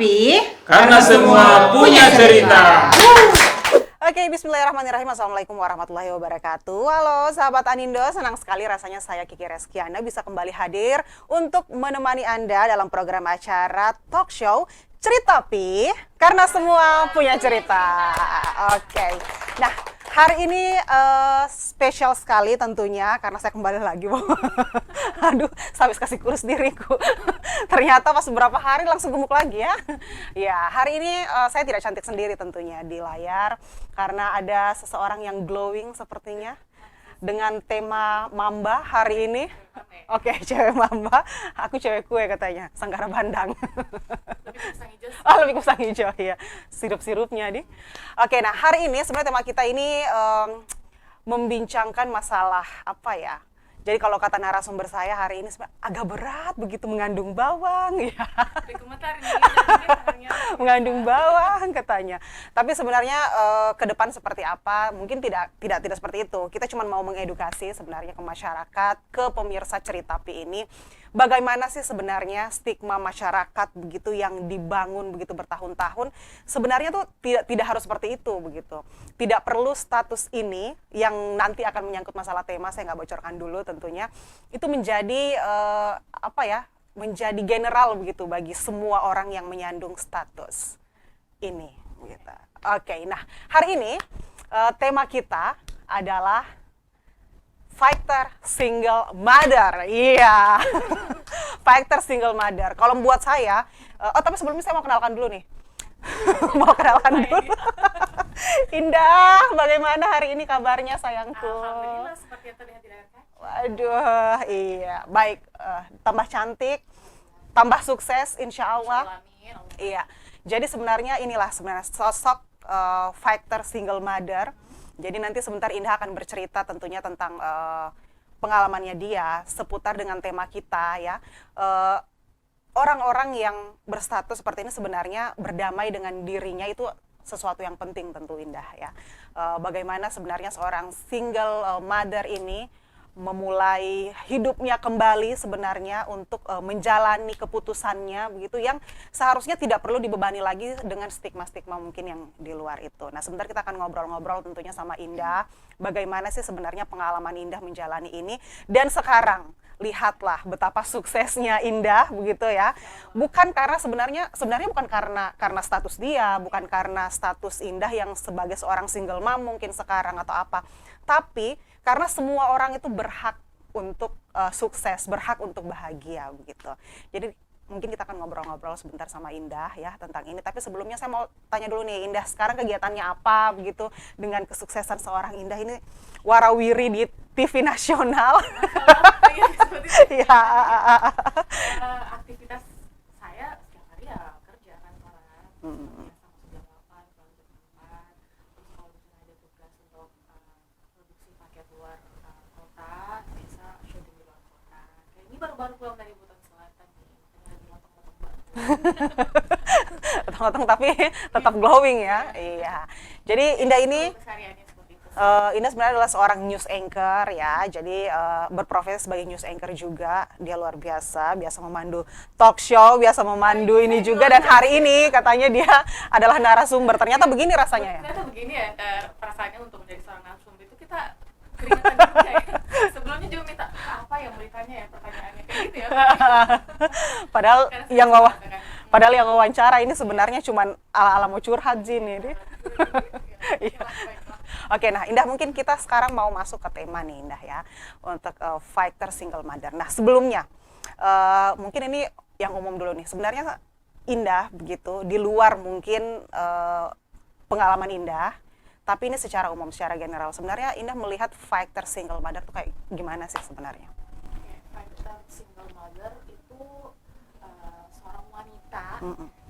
tapi karena semua punya cerita. Oke, bismillahirrahmanirrahim. Assalamualaikum warahmatullahi wabarakatuh. Halo sahabat Anindo, senang sekali rasanya saya Kiki Reskiana bisa kembali hadir untuk menemani Anda dalam program acara talk show Cerita Pi, karena semua punya cerita. Oke, nah hari ini spesial sekali tentunya karena saya kembali lagi. Aduh, habis kasih kurus diriku. Ternyata pas beberapa hari langsung gemuk lagi ya. Ya, hari ini saya tidak cantik sendiri tentunya di layar karena ada seseorang yang glowing sepertinya dengan tema Mamba hari ini. Oke, cewek Mamba, aku cewek kue katanya, Sanggara Bandang. Lebih kusang hijau. Oh, lebih kusang hijau ya, sirup-sirupnya di. Oke, nah hari ini sebenarnya tema kita ini membincangkan masalah apa ya? Jadi kalau kata narasumber saya hari ini agak berat begitu mengandung bawang ya. Mengandung bawang katanya. Tapi sebenarnya ke depan seperti apa? Mungkin tidak seperti itu. Kita cuma mau mengedukasi sebenarnya ke masyarakat, ke pemirsa Cerita Pi ini. Bagaimana sih sebenarnya stigma masyarakat begitu yang dibangun begitu bertahun-tahun sebenarnya tuh tidak harus seperti itu begitu. Tidak perlu status ini yang nanti akan menyangkut masalah tema, saya nggak bocorkan dulu tentunya. Itu menjadi menjadi general begitu bagi semua orang yang menyandung status ini begitu. Oke, nah hari ini tema kita adalah fighter single mother. Iya. Fighter single mother. Kalau buat saya, tapi sebelumnya saya mau kenalkan dulu nih. Mau kenalkan dulu. Indah, bagaimana hari ini kabarnya sayangku? Alhamdulillah seperti yang terlihat di layar kaca. Waduh, iya. Baik, tambah cantik, tambah sukses insya Allah. Amin. Iya. Jadi sebenarnya inilah sebenarnya sosok fighter single mother. Jadi nanti sebentar Indah akan bercerita tentunya tentang pengalamannya dia seputar dengan tema kita ya. Orang-orang yang berstatus seperti ini sebenarnya berdamai dengan dirinya itu sesuatu yang penting tentu Indah ya. Bagaimana sebenarnya seorang single mother ini memulai hidupnya kembali sebenarnya untuk menjalani keputusannya begitu yang seharusnya tidak perlu dibebani lagi dengan stigma-stigma mungkin yang di luar itu. Nah, sebentar kita akan ngobrol-ngobrol tentunya sama Indah bagaimana sih sebenarnya pengalaman Indah menjalani ini dan sekarang lihatlah betapa suksesnya Indah begitu ya. Bukan karena sebenarnya bukan karena status dia, bukan karena status Indah yang sebagai seorang single mom mungkin sekarang atau apa. Tapi karena semua orang itu berhak untuk sukses, berhak untuk bahagia begitu. Jadi mungkin kita akan ngobrol-ngobrol sebentar sama Indah ya tentang ini. Tapi sebelumnya saya mau tanya dulu nih Indah, sekarang kegiatannya apa begitu dengan kesuksesan seorang Indah ini warawiri di TV nasional. Ya. Aktivitas saya setiap hari ya kerja kantoran. Sama jam 8, pulang jam 4. Terus kalau misalnya ada tugas untuk produksi paket luar kota, bisa syuting di luar kota. Kayak ini baru-baru pulang dari Buton Selatan nih, lagi motong-motong banget. Potong-potong tapi tetap glowing ya. Iya. Jadi Indah ini Kesehariannya seperti itu. Indah sebenarnya adalah seorang news anchor ya, jadi berprofesi sebagai news anchor juga. Dia luar biasa memandu talk show, biasa memandu ini juga, dan hari ini katanya dia adalah narasumber. Ternyata begini rasanya ya? Ternyata begini ya, perasaannya untuk menjadi seorang narasumber itu kita keringetan juga ya. Sebelumnya juga minta apa yang beritanya ya, pertanyaannya kayak gitu ya. Padahal yang wawancara ini sebenarnya cuma ala-ala mau curhat Jin ini. Oke, nah Indah mungkin kita sekarang mau masuk ke tema nih Indah ya untuk fighter single mother. Nah sebelumnya mungkin ini yang umum dulu nih. Sebenarnya Indah begitu di luar mungkin pengalaman Indah, tapi ini secara umum, secara general. Sebenarnya Indah melihat fighter single mother tuh kayak gimana sih sebenarnya? Fighter single mother itu seorang wanita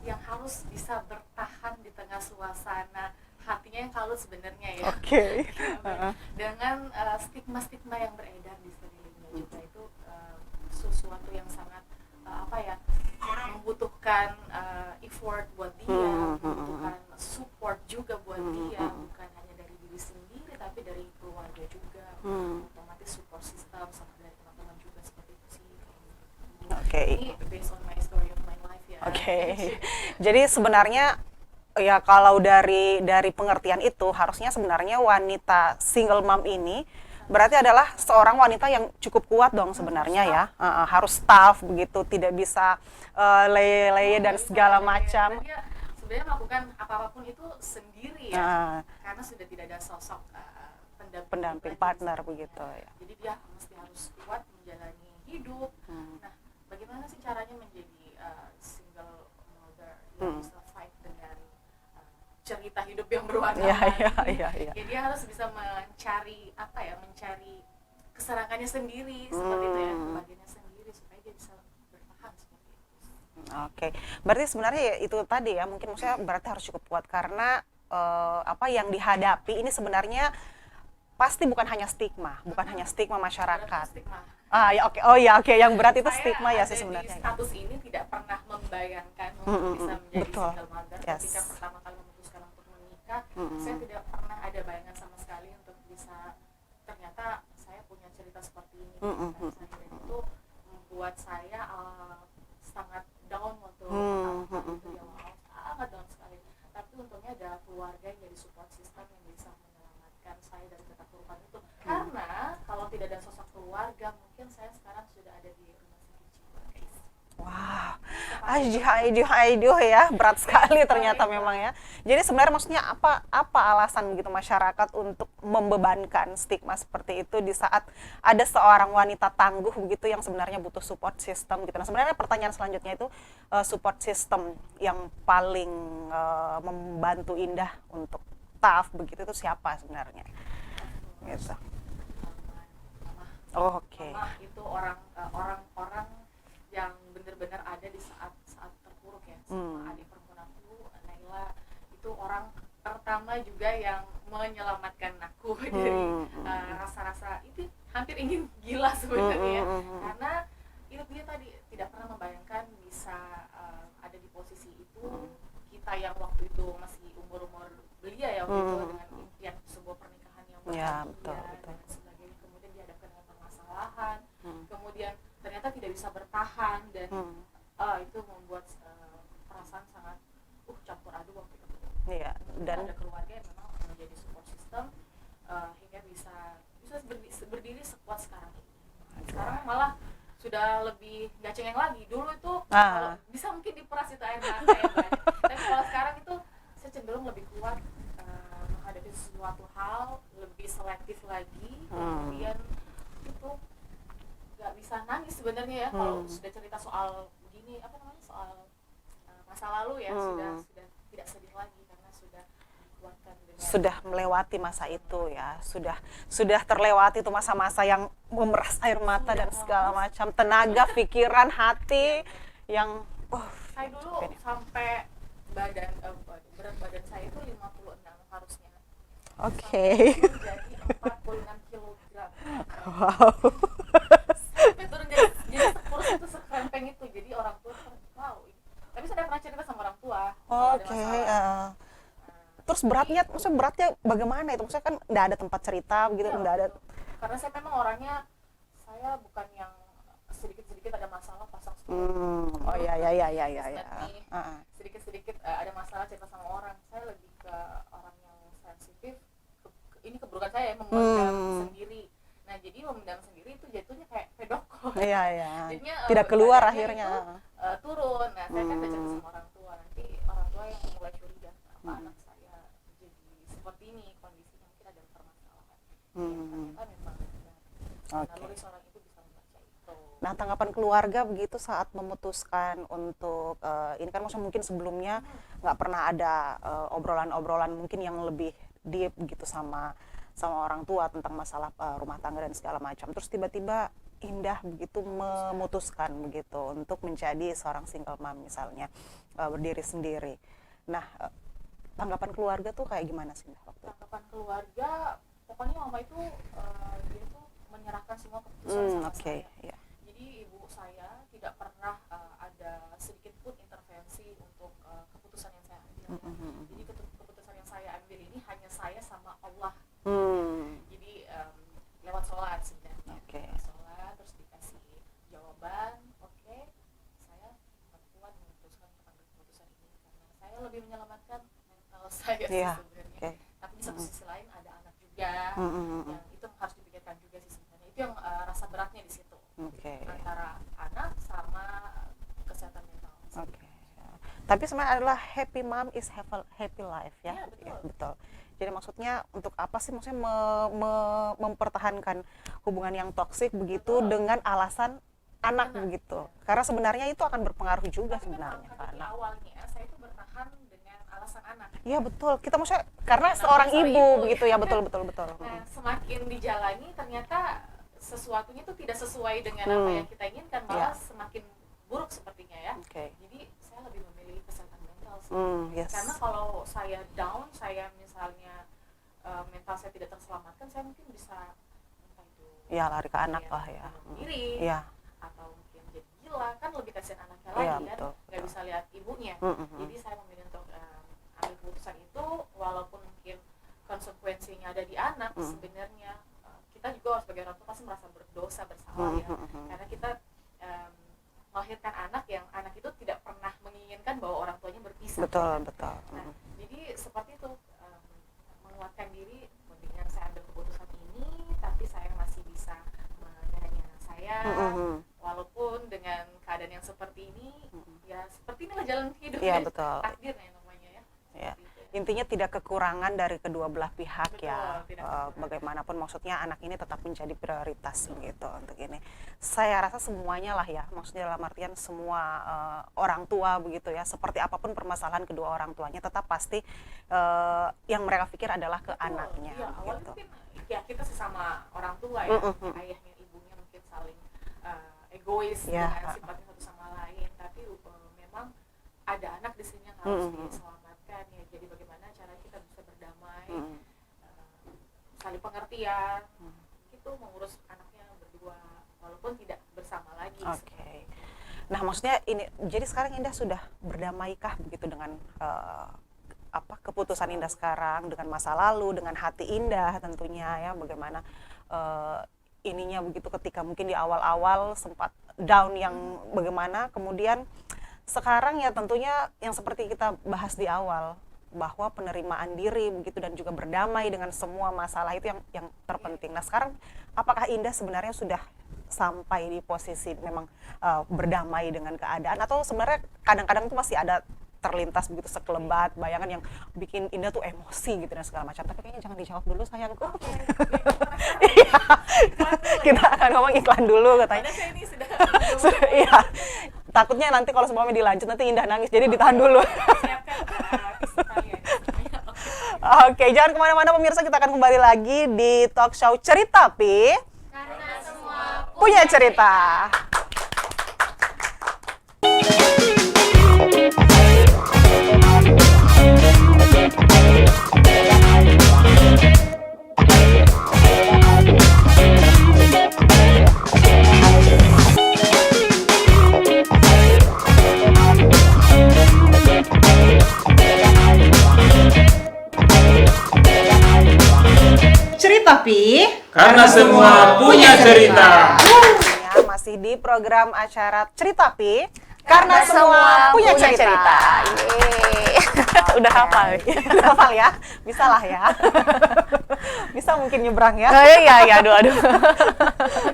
yang harus bisa bertahan di tengah suasana hatinya yang kalut sebenarnya ya. Oke. Dengan stigma-stigma yang beredar di sekelilingnya juga itu sesuatu yang sangat membutuhkan effort buat dia, membutuhkan support juga buat dia, bukan hanya dari diri sendiri tapi dari keluarga juga, otomatis support system sama dari teman-teman juga seperti itu sih. Oke. Ini based on my story of my life ya. Oke. Jadi sebenarnya ya kalau dari pengertian itu harusnya sebenarnya wanita single mom ini berarti adalah seorang wanita yang cukup kuat dong sebenarnya ya. Harus tough begitu, tidak bisa leye-leye dan segala macam. Dia sebenarnya melakukan apapun itu sendiri ya, karena sudah tidak ada sosok pendamping partner begitu ya. Jadi dia mesti harus kuat menjalani hidup. Nah, bagaimana sih caranya menjadi single mother yang bisa fight dengan cerita hidup yang berwarna? Iya. Ya dia harus bisa mencari kesenangannya sendiri seperti itu ya, kebahagiaannya sendiri supaya dia bisa bertahan seperti itu. Oke, berarti sebenarnya ya itu tadi ya, mungkin maksudnya berarti harus cukup kuat karena apa yang dihadapi ini sebenarnya pasti bukan hanya stigma masyarakat. Ya oke, yang berat itu stigma ya sih sebenarnya. Status ini tidak pernah membayangkan untuk bisa menjadi betul. single mother. Yes. Ketika pertama kali memutuskan untuk menikah, saya tidak pernah ada bayangan sama sekali untuk bisa ternyata saya punya cerita seperti ini. Dan itu membuat saya sangat down waktu itu ya, sangat down sekali. Tapi untungnya ada keluarga yang jadi support system yang bisa menyelamatkan saya dari ketakutan itu. Karena kalau tidak ada sosok keluarga, mungkin saya sekarang sudah ada di rumah sakit jiwa, guys. Wah, aduh ya, berat sekali ternyata memang ya. Jadi sebenarnya maksudnya apa alasan gitu masyarakat untuk membebankan stigma seperti itu di saat ada seorang wanita tangguh begitu yang sebenarnya butuh support system gitu. Nah sebenarnya pertanyaan selanjutnya itu support system yang paling membantu Indah untuk tough begitu itu siapa sebenarnya? Gitu. Mama. Oke. Mama itu orang-orang yang benar-benar ada di saat terpuruk ya, sama adik perempuan aku, Naila, itu orang pertama juga yang menyelamatkan aku dari rasa-rasa itu hampir ingin gila sebenarnya ya. Karena itu dia tadi tidak pernah membayangkan bisa ada di posisi itu. Kita yang waktu itu masih umur-umur belia ya waktu itu dengan impian sebuah pernikahan yang bahagia dan sebagainya, kemudian dihadapkan dengan permasalahan, kemudian ternyata tidak bisa bertahan dan itu membuat perasaan sangat campur aduk waktu itu. Iya, dan ada keluarga yang memang menjadi support system hingga bisa berdiri sekuat sekarang ini. Sekarang malah sudah lebih gak cengeng lagi. Dulu itu kalau bisa mungkin diperas itu air mata ya banyak. Tapi kalau sekarang itu saya cenderung lebih kuat menghadapi sesuatu hal, lebih selektif lagi. Kemudian itu gak bisa nangis sebenarnya ya kalau sudah cerita soal begini soal masa lalu ya, sudah tidak sedih lagi karena sudah dikuatkan dengan sudah melewati masa itu ya, sudah terlewati itu masa-masa yang memeras air mata dan segala macam, tenaga, pikiran, hati yang saya dulu sampai berat badan saya itu 56 harusnya. Oke. Jadi 46 kilogram. Wow. Sampai turun jadi kurus itu sekrempeng itu. Jadi orang tua wow. Tapi saya pernah cerita sama orang tua. Oke. Terus beratnya bagaimana itu? Maksudnya kan nggak ada tempat cerita begitu, nggak ada. Karena saya memang orangnya, saya bukan yang sedikit-sedikit ada masalah pasang story. Oh iya. Sedikit-sedikit ada masalah cerita sama orang. Saya lebih ke orang yang sensitif. Ini keburukan saya memendam sendiri. Nah jadi memendam sendiri itu jatuhnya kayak pedoko. Iya. Jadinya, tidak keluar badannya akhirnya. Itu, turun. Nah saya kan cerita sama orang tua. Nanti orang tua yang mulai curiga apa anak saya jadi seperti ini kondisinya, mungkin ada permasalahan. Ternyata memang naluri seorang ibu bisa membaca itu. Nah tanggapan keluarga begitu saat memutuskan untuk ini kan maksudnya mungkin sebelumnya nggak pernah ada obrolan-obrolan mungkin yang lebih deep gitu sama orang tua tentang masalah rumah tangga dan segala macam. Terus tiba-tiba Indah begitu memutuskan begitu untuk menjadi seorang single mom misalnya, berdiri sendiri. Nah tanggapan keluarga tuh kayak gimana sih waktu itu? Tanggapan keluarga, pokoknya mama itu dia tuh menyerahkan semua keputusan sama saya. Yeah. Jadi ibu saya tidak pernah ada sedikit pun intervensi untuk keputusan yang saya ambil. Jadi keputusan yang saya ambil ini hanya saya sama Allah. Jadi lewat sholat sebenarnya. Sholat terus dikasih jawaban, saya kuat memutuskan untuk ambil keputusan ini saya sih Iya. sebenarnya. Oke. Tapi di satu sisi lain ada anak juga yang itu harus dipikirkan juga sih sebenarnya. Itu yang rasa beratnya di situ Oke. antara anak sama kesehatan mental. Oke. Tapi sebenarnya adalah happy mom is happy life ya. Iya, betul. Ya, betul. Jadi maksudnya untuk apa sih maksudnya mempertahankan hubungan yang toksik begitu dengan alasan anak begitu. Karena sebenarnya itu akan berpengaruh juga Tapi sebenarnya memang ke di anak. awalnya saya itu bertahan dengan alasan anak. Iya betul. Kita maksudnya karena Karena seorang seorang ibu ibu. begitu ya, betul betul betul. Nah, semakin dijalani ternyata sesuatunya itu tidak sesuai dengan apa yang kita inginkan, malah semakin buruk sepertinya ya. Oke. Jadi saya lebih memilih kesehatan mental sih. Yes. Karena kalau saya down, saya misalnya mental saya tidak terselamatkan, saya mungkin bisa entah itu Ya lari ke anak lah ya. bunuh diri, Iya. atau mungkin jadi gila, kan lebih kasihan anaknya Iya, lagi kan, betul, nggak bisa lihat ibunya. Jadi saya memilih untuk ambil keputusan itu, walaupun mungkin konsekuensinya ada di anak. Sebenarnya kita juga sebagai orang tua pasti merasa berdosa, bersalah ya, karena kita melahirkan anak yang anak itu tidak pernah menginginkan bahwa orang tuanya berpisah. Betul betul. Nah, jadi seperti itu, menguatkan diri, mendingan saya ambil keputusan ini, tapi saya masih bisa menyayangi anak saya, walaupun dengan keadaan yang seperti ini, ya seperti inilah jalan hidup Iya, ya, betul. takdir ya namanya ya. Ya. Seperti itu ya. Intinya tidak kekurangan dari kedua belah pihak. Betul, ya. tidak kekurangan. Bagaimanapun maksudnya anak ini tetap menjadi prioritas gitu untuk ini. Saya rasa semuanya lah ya, maksudnya dalam artian semua orang tua begitu ya, seperti apapun permasalahan kedua orang tuanya tetap pasti yang mereka pikir adalah ke Betul. anaknya Iya, awalnya gitu. mungkin ya kita sesama orang tua ya, ayahnya ibunya mungkin saling egois Ya. dengan sifatnya satu sama lain, tapi memang ada anak di sini yang harus diselamatkan ya. Jadi bagaimana cara kita bisa berdamai, saling pengertian, itu mengurus anaknya berdua walaupun tidak bersama lagi. Oke. Nah, maksudnya ini jadi sekarang Indah sudah berdamaikah begitu dengan keputusan Indah sekarang, dengan masa lalu, dengan hati Indah tentunya ya, bagaimana ininya begitu ketika mungkin di awal-awal sempat down yang bagaimana, kemudian sekarang ya tentunya yang seperti kita bahas di awal, bahwa penerimaan diri begitu dan juga berdamai dengan semua masalah itu yang terpenting. Nah, sekarang apakah Indah sebenarnya sudah sampai di posisi memang berdamai dengan keadaan, atau sebenarnya kadang-kadang tuh masih ada terlintas begitu sekelebat bayangan yang bikin Indah tuh emosi gitu dan segala macam? Tapi kayaknya jangan dijawab dulu sayangku. Iya. Kita akan ngomong iklan dulu katanya. Padahal saya ini sudah Iya. Takutnya nanti kalau semuanya dilanjut nanti Indah nangis, jadi ditahan dulu. siapkan visi kalian. Oke, jangan kemana-mana pemirsa, kita akan kembali lagi di talk show Cerita Pi. Karena semua Punya cerita. Cerita Pi. Karena semua punya cerita. Ya, masih di program acara Cerita Pi. Karena semua punya cerita. Udah hafal. Udah hafal ya? Bisa lah ya. Bisa mungkin nyebrang ya. Iya, aduh.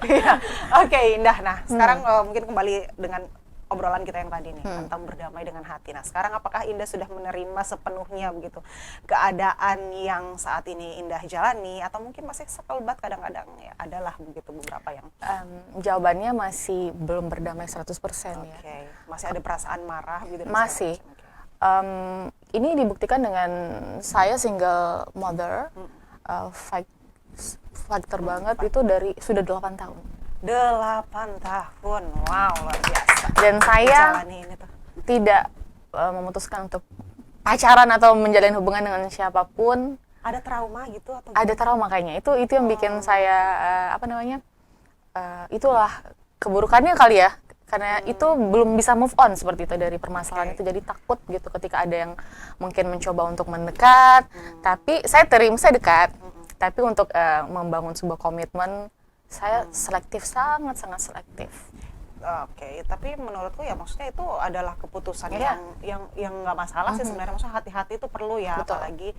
Iya. Oke, Indah. Nah, sekarang mungkin kembali dengan obrolan kita yang tadi nih tentang berdamai dengan hati. Nah, sekarang apakah Indah sudah menerima sepenuhnya begitu keadaan yang saat ini Indah jalani, atau mungkin masih sekelebat kadang-kadang ya? Adalah begitu beberapa yang Jawabannya masih belum berdamai 100% ya. oke, masih ada perasaan marah gitu dan Masih. segala macam. Oke. Ini dibuktikan dengan saya single mother, fighter banget itu dari sudah 8 tahun. 8 tahun, wow, luar biasa. Dan saya Jalani ini tuh. tidak memutuskan untuk pacaran atau menjalin hubungan dengan siapapun. Ada trauma gitu atau Ada trauma kayaknya. Itu yang bikin saya itulah keburukannya kali ya. Karena itu belum bisa move on seperti itu dari permasalahan itu. Jadi takut gitu ketika ada yang mungkin mencoba untuk mendekat. Tapi saya dekat. Tapi untuk membangun sebuah komitmen, saya selektif, sangat selektif. Oke, tapi menurutku ya maksudnya itu adalah keputusan Iya. yang nggak masalah sih sebenarnya. Maksudnya hati-hati itu perlu ya, Betul. apalagi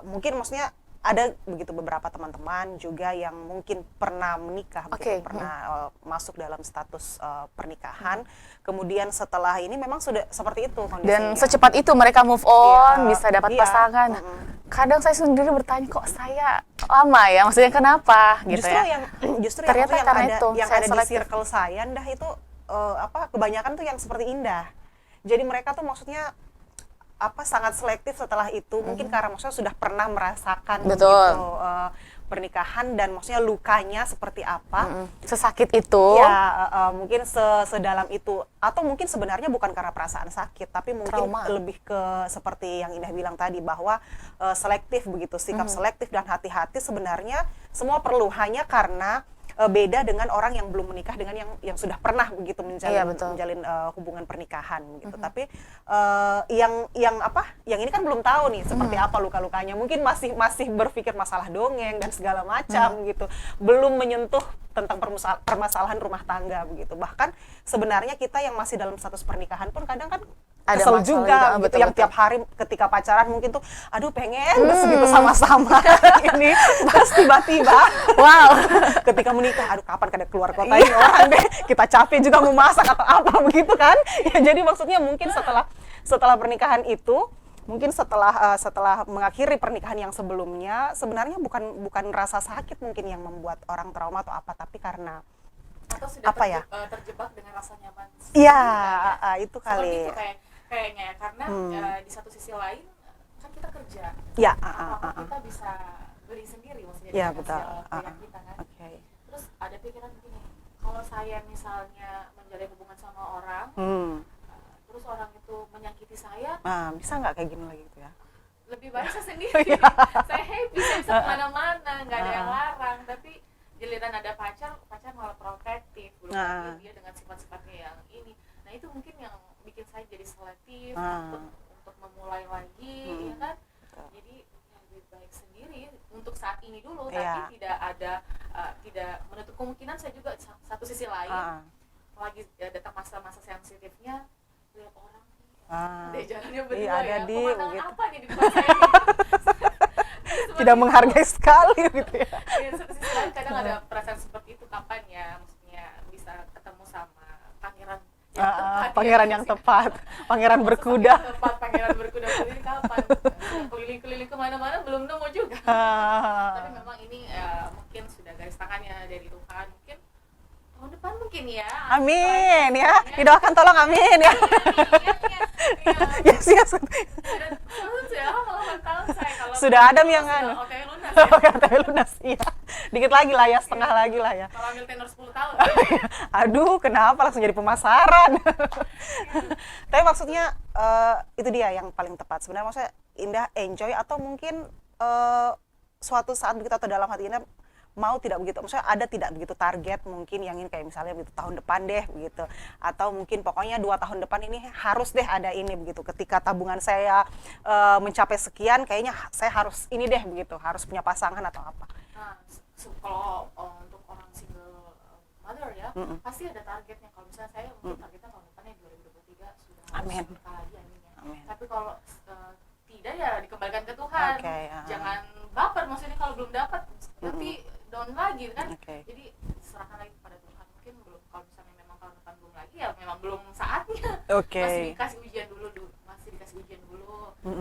mungkin maksudnya ada begitu beberapa teman-teman juga yang mungkin pernah menikah, begitu, Oke. pernah masuk dalam status pernikahan. Kemudian setelah ini memang sudah seperti itu kondisinya. Dan secepat itu mereka move on, Iya, bisa dapat iya, pasangan. Kadang saya sendiri bertanya, kok saya lama ya? Maksudnya kenapa? Gitu justru ya. yang Ternyata maksudnya karena ada itu, yang saya ada di selektif. circle saya Indah itu kebanyakan tuh yang seperti Indah. Jadi mereka tuh maksudnya sangat selektif setelah itu, mungkin karena maksudnya sudah pernah merasakan Betul. gitu, pernikahan dan maksudnya lukanya seperti apa. Sesakit itu. Ya, mungkin sedalam itu, atau mungkin sebenarnya bukan karena perasaan sakit, tapi mungkin Trauma. lebih ke seperti yang Indah bilang tadi bahwa selektif begitu, sikap selektif dan hati-hati sebenarnya semua perlu, hanya karena beda dengan orang yang belum menikah dengan yang sudah pernah begitu Iya, betul. menjalin hubungan pernikahan gitu. Tapi yang ini kan belum tahu nih seperti apa luka-lukanya. Mungkin masih berpikir masalah dongeng dan segala macam gitu. Belum menyentuh tentang permasalahan rumah tangga begitu. Bahkan sebenarnya kita yang masih dalam status pernikahan pun kadang kan Ada kesel masalah juga juga, gitu, betul, yang betul. tiap hari ketika pacaran mungkin tuh aduh pengen gitu sama-sama ini, terus tiba-tiba Wow. ketika menikah, aduh kapan kada keluar kota ini orang deh, kita capek juga mau masak atau apa begitu kan ya. Jadi maksudnya mungkin setelah pernikahan itu, mungkin setelah mengakhiri pernikahan yang sebelumnya, sebenarnya bukan rasa sakit mungkin yang membuat orang trauma atau apa, tapi karena Atau sudah Apa ya? terjebak dengan rasa nyaman. iya itu Seperti kali itu kayaknya ya, karena di satu sisi lain kan kita kerja. ya. Apapun kita bisa beli sendiri maksudnya Ya, dengan betul. hasil pilihan kita kan. Oke. Terus ada pikiran begini, kalau saya misalnya menjalin hubungan sama orang, terus orang itu menyakiti saya, Bisa nggak kayak gini lagi gitu ya? lebih baik saya sendiri. Saya happy, saya bisa kemana-mana, nggak ada yang larang. Tapi giliran ada pacar malah protektif, belum lagi dia dengan sifat-sifatnya yang ini. Nah itu mungkin yang bikin saya jadi selektif untuk memulai lagi, ya kan? Jadi ya lebih baik sendiri untuk saat ini dulu, Iya. tapi tidak menutup kemungkinan saya juga satu sisi lain, lagi datang masa-masa sensitifnya, lihat orang deh jalannya berdua Iya, ada ya, di pemandangan begitu. apa nih di depan saya ini? Tidak menghargai sekali gitu ya. Ya, satu sisi lain kadang ada perasaan seperti itu, kapan ya maksudnya bisa ketemu sama pangeran yang tepat, Pangeran ya, yang sih? tepat, pangeran Maksud berkuda. yang tepat, pangeran berkuda ini kapan? Keliling-keliling kemana-mana belum nemu juga. Tapi memang ini mungkin sudah garis tangannya dari Tuhan, mungkin tahun depan mungkin ya. Amin ya, didoakan tolong amin ya. Yes. Sudah lama tahun saya kalau Sudah ada yang sudah anu. oke lunas ya. Oke, tapi lunas iya. Dikit lagi lah ya, setengah lagi lah ya. Kalau ambil tenor 10 tahun. Aduh, kenapa langsung jadi pemasaran? Tapi maksudnya itu dia yang paling tepat. Sebenarnya maksudnya Indah enjoy, atau mungkin suatu saat begitu atau dalam hati Indah mau tidak begitu, maksudnya ada tidak begitu target mungkin yang ingin kayak misalnya begitu tahun depan deh begitu, atau mungkin pokoknya 2 tahun depan ini harus deh ada ini begitu, ketika tabungan saya mencapai sekian kayaknya saya harus ini deh begitu, harus punya pasangan atau apa. Nah, kalau untuk orang single mother ya, pasti ada targetnya. Kalau misalnya saya mungkin targetnya tahun depan ya 2023 sudah harus Amin. nikah lagi, amin ya. Amin. Tapi kalau tidak ya dikembalikan ke Tuhan. Oke, Jangan baper, maksudnya kalau belum dapat nanti down lagi kan. Oke. Jadi serahkan lagi kepada Tuhan. Mungkin belum, kalau misalnya memang tahun depan belum lagi ya memang belum saatnya. Oke. Masih dikasih ujian dulu,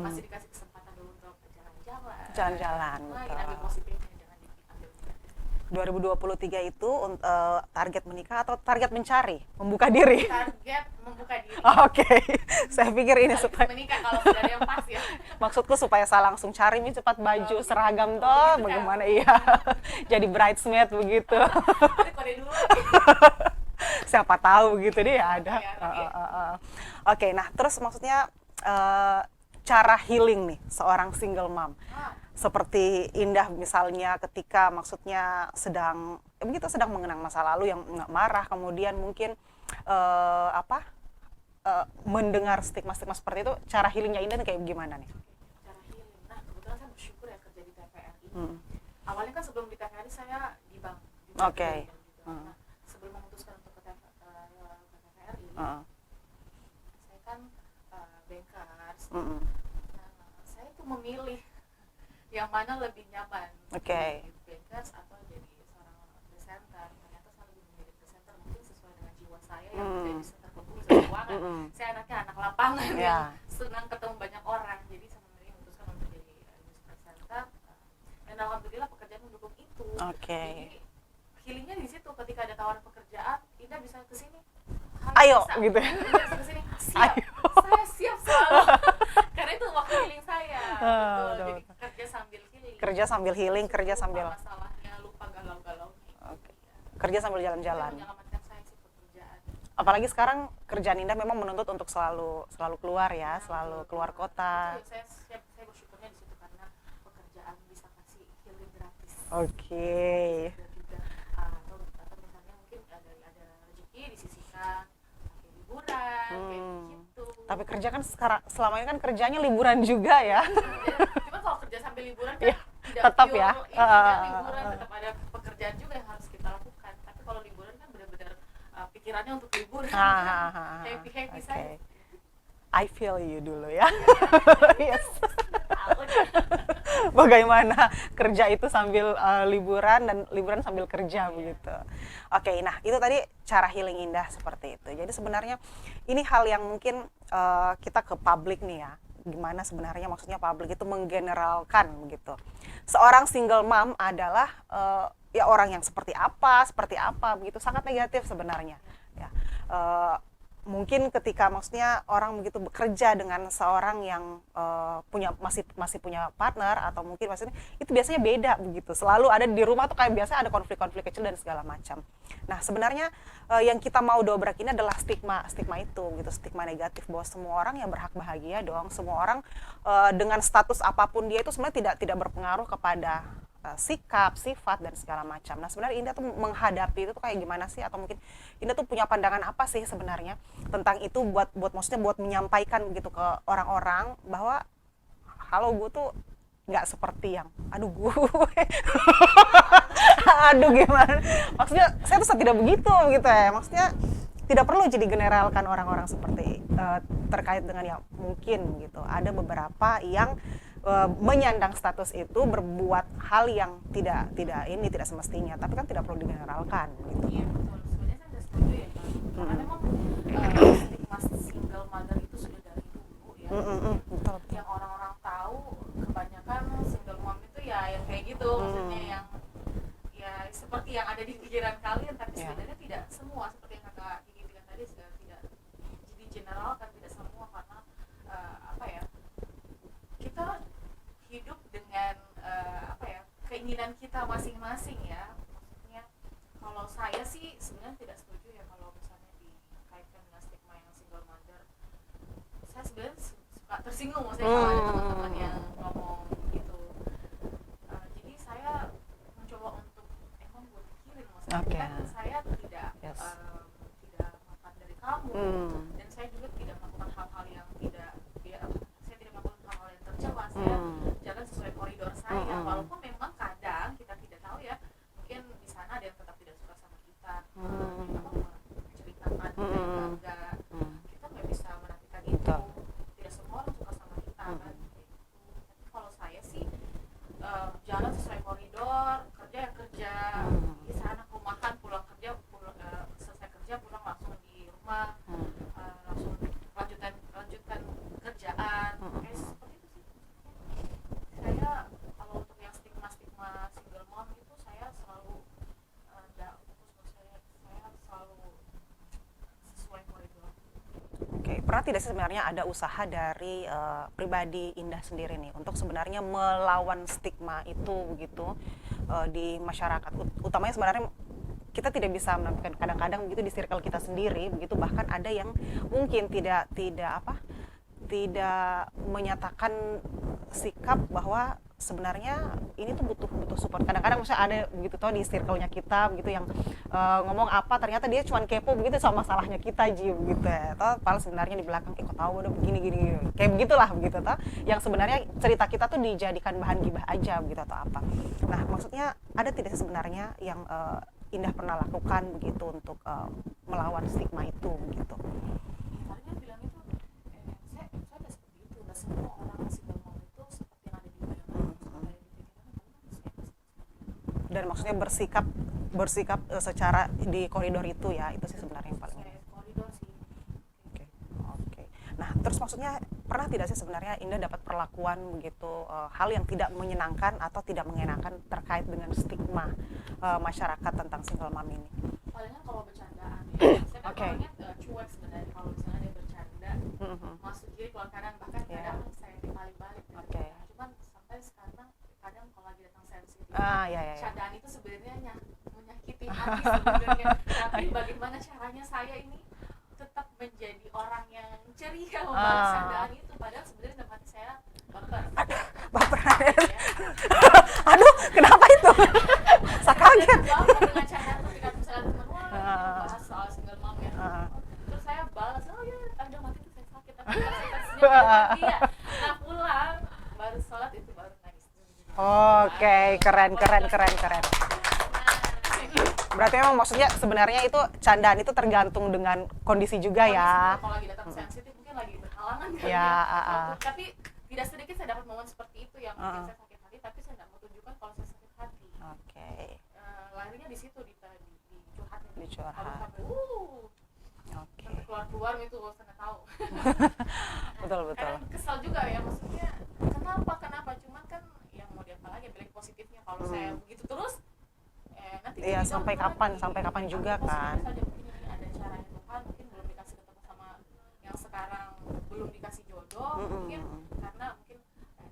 masih dikasih kesempatan dulu untuk jalan-jalan. Jalan-jalan, Nah, betul. ambil positifnya, jangan diambil negatif. 2023 itu target menikah atau target mencari, membuka diri? Target membuka diri. Oke, saya pikir ini Target supaya, menikah kalau sudah ada yang pas ya. maksudku supaya saya langsung cari nih cepat baju seragam toh, begitu, bagaimana iya, jadi bridesmaid begitu. Tapi kode dulu lagi. Siapa tahu gitu deh ada. Iya. Oke, nah terus maksudnya cara healing nih seorang single mom. Seperti Indah misalnya ketika maksudnya sedang mengenang masa lalu yang nggak marah, kemudian mungkin mendengar stigma-stigma seperti itu, cara healingnya Indah kayak gimana nih? Cara healing. Nah, kebetulan saya bersyukur ya kerja di TVRI. Awalnya kan sebelum di TVRI saya di bank. Oke. Nah, sebelum memutuskan untuk ke Saya kan bankers. Mm-mm. Nah, saya tuh memilih yang mana lebih nyaman. Oke. Jadi bankers atau jadi seorang presenter. Ternyata saya lebih memilih presenter, mungkin sesuai dengan jiwa saya yang tidak bisa terkepung sama keuangan. Saya anaknya anak lapangan Yeah. yang senang ketemu banyak orang. Jadi saya memutuskan untuk jadi news presenter. Dan alhamdulillah pekerjaan mendukung itu. Oke. Jadi healingnya di situ, ketika ada tawaran pekerjaan, Indah bisa kesini. Ayo, bisa. gitu. Indah bisa kesini. Siap. Ayo. Saya siap selalu. Karena itu waktu healing saya. Betul. Betul. Jadi kerja sambil healing. Kerja sambil healing, kerja sambil Lupa masalahnya, lupa galau-galaunya. Oke. Kerja sambil Itu jalan-jalan. yang menyelamatkan saya sih pekerjaan. Apalagi sekarang kerjaan Indah memang menuntut untuk selalu keluar ya, selalu keluar kota. Itu saya bersyukurnya di situ karena pekerjaan bisa kasih healing gratis. Oke. Dan juga atau misalnya mungkin ada rezeki disisihkan pakai liburan kayak gitu. Tapi kerja kan sekarang selama ini kan kerjanya liburan juga ya. Cuma kalau kerja sambil liburan kan Iya, tidak tetap pure, ya. liburan tetap ada pekerjaan juga yang harus kita lakukan. Tapi kalau liburan kan benar-benar pikirannya untuk liburan. Happy Oke. saya. I feel you dulu ya. Yes. Tahu deh. Bagaimana kerja itu sambil liburan dan liburan sambil kerja begitu. Oke, nah itu tadi cara healing Indah seperti itu. Jadi sebenarnya ini hal yang mungkin kita ke publik nih ya. Gimana sebenarnya maksudnya publik itu menggeneralkan begitu. Seorang single mom adalah ya orang yang seperti apa begitu, sangat negatif sebenarnya. Ya. Mungkin ketika maksudnya orang begitu bekerja dengan seorang yang masih punya partner atau mungkin maksudnya itu biasanya beda begitu, selalu ada di rumah tuh kayak biasa ada konflik-konflik kecil dan segala macam. Nah sebenarnya yang kita mau dobrak ini adalah stigma itu gitu, stigma negatif bahwa semua orang yang berhak bahagia dong, semua orang dengan status apapun dia itu sebenarnya tidak berpengaruh kepada sikap, sifat dan segala macam. Nah sebenarnya Indah tuh menghadapi itu tuh kayak gimana sih, atau mungkin Indah tuh punya pandangan apa sih sebenarnya tentang itu buat menyampaikan gitu ke orang-orang bahwa halo gue tuh nggak seperti yang aduh gimana, maksudnya saya tuh tidak begitu gitu ya, maksudnya tidak perlu jadi generalkan orang-orang seperti terkait dengan yang mungkin gitu ada beberapa yang menyandang status itu berbuat hal yang tidak semestinya, tapi kan tidak perlu digeneralkan gitu. Iya betul, sebenarnya saya nggak setuju ya Kak. Karena memang stigma single mother itu sudah dari dulu ya. Betul. Yang orang-orang tahu kebanyakan single mom itu ya yang kayak gitu, maksudnya yang ya seperti yang ada di pikiran kalian, tapi sebenarnya tidak semua seperti yang Kakak Gigi bilang tadi, sudah tidak jadi generalkan, tidak semua, karena apa ya, kita hidup dengan keinginan kita masing-masing ya. Maksudnya kalau saya sih sebenarnya tidak setuju ya kalau misalnya dikaitkan dengan stigma yang single mother. Saya sebenarnya suka tersinggung maksudnya kalau ada teman-teman yang ngomong gitu. Jadi saya mencoba untuk emang buat pikirin, maksudnya kan saya tidak tidak makan dari kamu, dan saya juga tidak melakukan hal-hal yang saya tidak melakukan hal-hal yang tercela. Saya jalan sesuai koridor saya, walaupun memang kadang kita tidak tahu ya, mungkin di sana ada yang tetap tidak suka sama kita, kita mau menceritakan enggak, kita nggak bisa menafikan itu, tidak semua orang suka sama kita kan. Tapi kalau saya sih jalan sesuai koridor, kerja ya kerja, di sana rumahan, pulang kerja, selesai kerja pulang langsung di rumah, langsung lanjutkan kerjaan, kayak seperti itu sih. Saya kalau untuk yang stigma single mom itu saya selalu nggak fokus, saya selalu sesuai koridor. Oke, pernah tidak sih sebenarnya ada usaha dari pribadi Indah sendiri nih untuk sebenarnya melawan stigma itu begitu di masyarakat, utamanya sebenarnya kita tidak bisa menampilkan kadang-kadang begitu di circle kita sendiri begitu, bahkan ada yang mungkin tidak menyatakan sikap bahwa sebenarnya ini tuh butuh support. Kadang-kadang misalnya ada begitu tuh di circle-nya kita begitu yang ngomong apa ternyata dia cuma kepo begitu sama masalahnya kita begitu ya. Atau padahal sebenarnya di belakang kok tahu udah begini kayak begitulah begitu toh. Yang sebenarnya cerita kita tuh dijadikan bahan gibah aja begitu atau apa. Nah, maksudnya ada tidak sebenarnya yang Indah pernah lakukan begitu untuk melawan stigma itu begitu? Kalian bilang itu, saya udah seperti itu, nggak semua orang single mom itu seperti yang ada di bayangan, Dan maksudnya bersikap secara di koridor itu ya, itu sih sebenarnya yang paling koridor sih. Oke. Nah, terus maksudnya pernah tidak sih sebenarnya Indah dapat perlakuan begitu hal yang tidak menyenangkan atau tidak mengenakan terkait dengan stigma masyarakat tentang single mom ini? Palingan kalau bercandaan ya, saya kan Oke. orangnya cuek sebenarnya kalau misalnya dia bercanda, masuk kiri keluar kanan, bahkan kadang saya paling balik. Oke. Cuman sampai sekarang kadang kalau lagi datang sensitif, Ya. candaan itu sebenarnya menyakiti hati sebenarnya. Tapi bagaimana caranya saya ini tetap menjadi orang yang ceria membalas candaan itu, padahal sebenarnya dalam hati saya baper. Baperan. Aduh, kenapa itu? Saya kaget. Baper dengan candaan ketika misalnya teman bahas soal single mom ya. Terus saya balas, oh ya, ada mati itu saya sakit, tapi saya senyum dia. Nah pulang baru sholat itu baru nangis. Oke, keren. Berarti memang maksudnya sebenarnya itu candaan itu tergantung dengan kondisi juga ya. Kalau lagi datang sensitif mungkin lagi berhalangan kan Ya, tapi tidak sedikit saya dapat momen seperti itu yang mungkin saya sakit hati, tapi saya tidak mau tunjukkan kalau saya sakit hati. Oke. Larinya di situ di curhatnya. Dicurhat. Oke. Sampai keluar itu saya nggak tahu. Betul. Kadang kesal juga ya, maksudnya kenapa cuman kan yang mau diapa lagi, balik positifnya kalau saya begitu terus nanti Iya, jadi sampai down kapan lagi. juga Ambil kan. positif saja, mungkin ini ada caranya Tuhan, mungkin belum dikasih ketemu sama yang sekarang belum dikasih jodoh, mungkin karena mungkin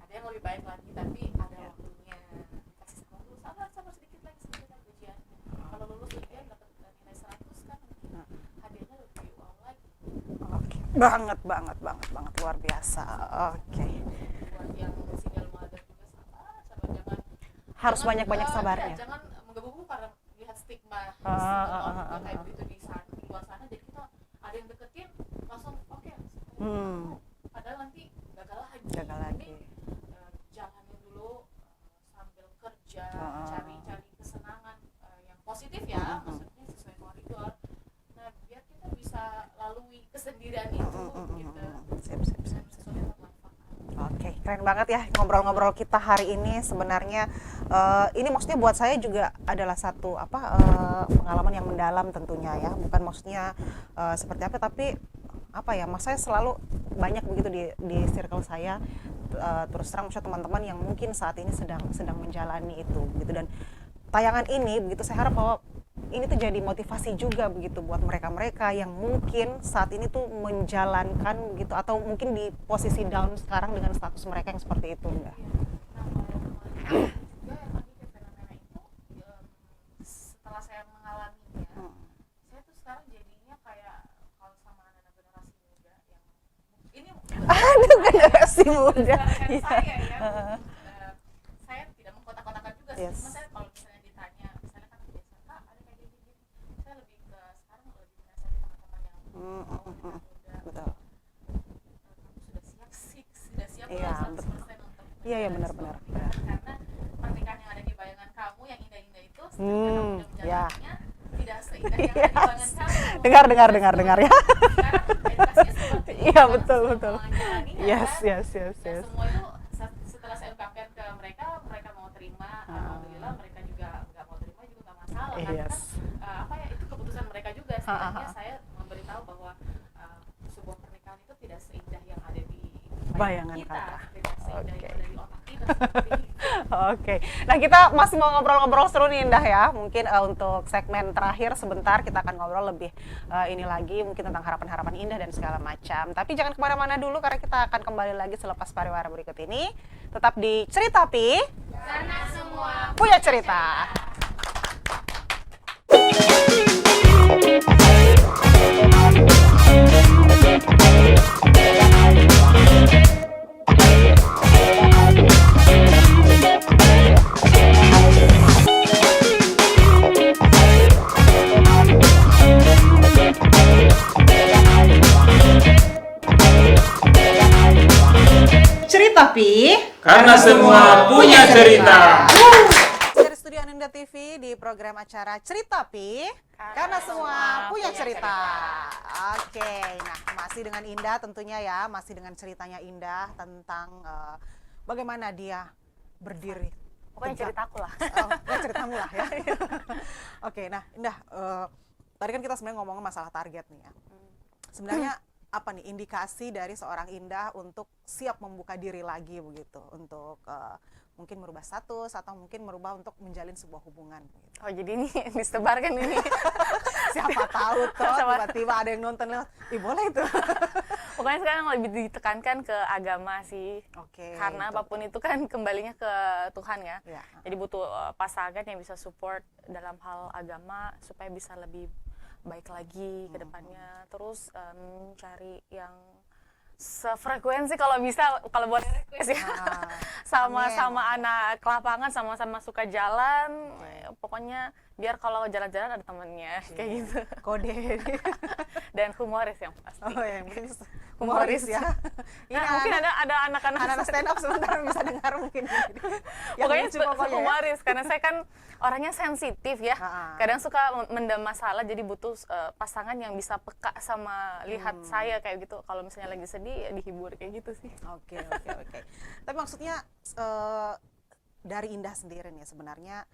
ada yang lebih baik lagi, tapi ada waktunya dikasih sama dulu, sabar sedikit lagi ujian. Kalau lulus ujian dapat nilai 100 kan hadiahnya lebih wow lagi. Oke. Banget luar biasa. Oke. Buat yang single mother juga sabar, jangan Harus banyak-banyak sabarnya. Jangan menggebu-gebu karena lihat stigma kayak begitu di luar sana, jadi kita ada yang deketin langsung oke. Padahal nanti gagal lagi. Jadi, jalanin dulu sambil kerja, cari kesenangan yang positif ya, maksudnya sesuai koridor. Nah, biar kita bisa lalui kesendirian itu gitu. Sip. Sesuatu yang bermanfaat. Oke, keren banget ya ngobrol-ngobrol kita hari ini. Sebenarnya ini maksudnya buat saya juga adalah satu pengalaman yang mendalam tentunya ya. Bukan maksudnya seperti apa, tapi mas saya selalu banyak begitu di circle saya, terus terang maksudnya teman-teman yang mungkin saat ini sedang menjalani itu gitu. Dan tayangan ini begitu saya harap bahwa ini tuh jadi motivasi juga begitu buat mereka-mereka yang mungkin saat ini tuh menjalankan gitu, atau mungkin di posisi down sekarang dengan status mereka yang seperti itu. Enggak? Nah, kalau juga yang tadi fenomena itu setelah saya mengalaminya, saya tuh sekarang jadinya kayak kalau sama anak-anak generasi muda yang ini Generasi muda. saya ya, saya tidak mengkotak-kotakan juga sih. Yes. Cuma saya kalau misalnya ditanya, misalnya kan biasa Kak ada kayak gini, saya lebih ke sekarang lebih menasihati teman-teman yang muda. Betul. Kamu sudah siap Iya, 100% betul. untuk Iya, benar. karena pernikahan yang ada di bayangan kamu yang indah-indah itu setelah kamu sudah ya. menjalannya tidak seindah yang ada di bayangan kamu. Dengar ya. Sekarang edukasinya seperti itu, Iya, kan, betul. menjalaninya, Yes. kan. Nah, semua itu setelah saya ungkapkan ke mereka mau terima. Alhamdulillah mereka juga nggak mau terima juga nggak masalah. Karena Yes. kan itu keputusan mereka juga. Sebenarnya saya memberitahu bahwa sebuah pernikahan itu tidak seindah yang ada di Bayangan kita, kata. tidak seindah Oke. yang ada di otak kita seperti itu. Oke, nah kita masih mau ngobrol-ngobrol seru nih Indah ya. Mungkin untuk segmen terakhir sebentar kita akan ngobrol lebih ini lagi mungkin tentang harapan-harapan Indah dan segala macam. Tapi jangan kemana-mana dulu karena kita akan kembali lagi selepas pariwara berikut ini. Tetap di Ceritapi, Karena semua punya cerita. Ceritapi, Karena semua punya cerita. dari Studio Ananda Indah TV di program acara Cerita Pi, karena semua punya cerita. Oke, nah masih dengan Indah tentunya ya, masih dengan ceritanya Indah tentang bagaimana dia berdiri. Pokoknya ceritaku lah. Ceritamu lah ya. Oke, nah Indah, tadi kan kita sebenarnya ngomongin masalah target nih ya. Sebenarnya apa nih indikasi dari seorang Indah untuk siap membuka diri lagi begitu, untuk mungkin merubah status atau mungkin merubah untuk menjalin sebuah hubungan gitu. Oh jadi ini disebarkan ini. Siapa tahu toh tiba-tiba ada yang nonton lewat, boleh itu. Pokoknya sekarang lebih ditekankan ke agama sih. Oke, Karena itu. apapun itu kan kembalinya ke Tuhan ya. Ya. Jadi butuh pasangan yang bisa support dalam hal agama supaya bisa lebih baik lagi ke depannya. Terus cari yang sefrekuensi kalau bisa, kalau boleh request ya. Sama-sama anak kelapangan, sama-sama suka jalan. Pokoknya biar kalau jalan-jalan ada temennya kayak gitu. Kode. Dan humoris yang pasti. Oh ya, mungkin Humoris ya. Ini Nah, mungkin ada anak-anak stand up sebentar bisa dengar mungkin. Yang Pokoknya lucu pokoknya ya. humoris karena saya kan orangnya sensitif ya. Kadang suka mendam masalah, jadi butuh pasangan yang bisa peka sama lihat saya kayak gitu. Kalau misalnya lagi sedih ya dihibur kayak gitu sih. Oke. Tapi maksudnya dari Indah sendiri nih sebenarnya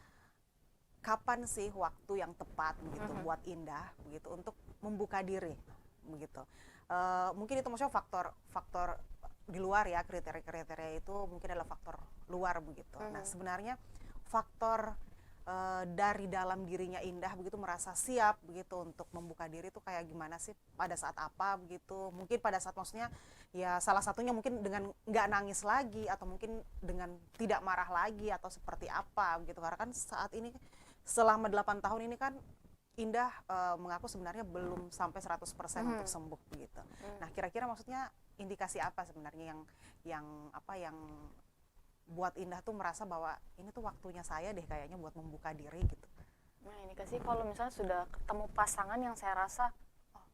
kapan sih waktu yang tepat begitu buat Indah begitu untuk membuka diri begitu. Mungkin itu maksudnya faktor di luar ya, kriteria-kriteria itu mungkin adalah faktor luar begitu. Nah, sebenarnya faktor dari dalam dirinya Indah begitu merasa siap begitu untuk membuka diri itu kayak gimana sih, pada saat apa begitu, mungkin pada saat maksudnya ya salah satunya mungkin dengan nggak nangis lagi atau mungkin dengan tidak marah lagi atau seperti apa begitu, karena kan saat ini selama 8 tahun ini kan Indah mengaku sebenarnya belum sampai 100% untuk sembuh begitu. Nah, kira-kira maksudnya indikasi apa sebenarnya yang buat Indah tuh merasa bahwa ini tuh waktunya saya deh kayaknya buat membuka diri gitu. Nah, ini kasih kalau misalnya sudah ketemu pasangan yang saya rasa